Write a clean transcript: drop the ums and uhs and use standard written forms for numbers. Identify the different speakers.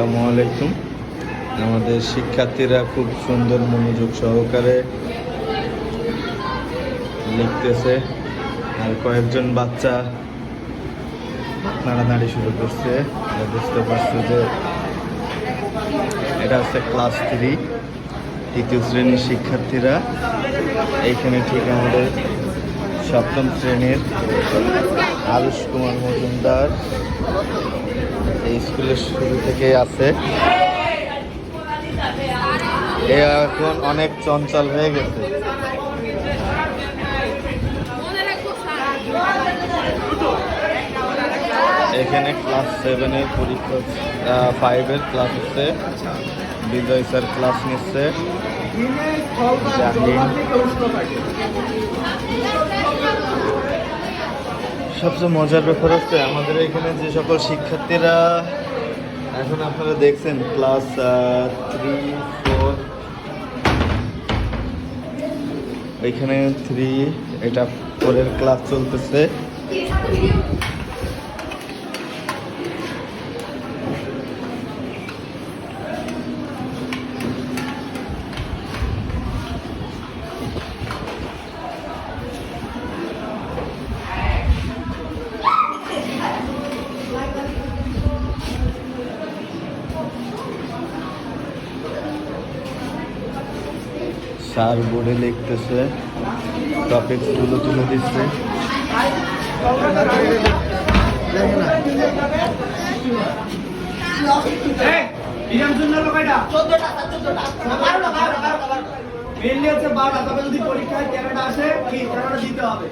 Speaker 1: আসসালামু আলাইকুম। আমাদের শিক্ষার্থীরা খুব সুন্দর মনোযোগ সহকারে লিখতেছে, আর কয়েকজন বাচ্চা নাড়ানাড়ি শুরু করছে। বুঝতে পারছো যে এটা হচ্ছে ক্লাস 3 তৃতীয় শ্রেণীর শিক্ষার্থীরা। এইখানে ঠিক আমাদের সপ্তম শ্রেণীর আরুষ কুমার মজুমদার এই স্কুলের শুরু থেকে আছে। এ এখন অনেক চঞ্চল হয়ে গেছে। এখানে ক্লাস 7-এর পরীক্ষা, 5-এর ক্লাস হচ্ছে। বিজয় স্যার ক্লাস নিচ্ছে। সবচেয়ে মজার ব্যাপার হচ্ছে আমাদের এখানে যে সকল শিক্ষার্থীরা এখন আপনারা দেখছেন ক্লাস 3, 4, এখানে 3, এটা 4-এর ক্লাস চলতেছে। স্যার বোর্ডে লিখতেছে, টপিকসগুলো তুলে দিচ্ছে।
Speaker 2: পরীক্ষায় ক্যামেরা আসে কি ক্যামেরা দিতে হবে।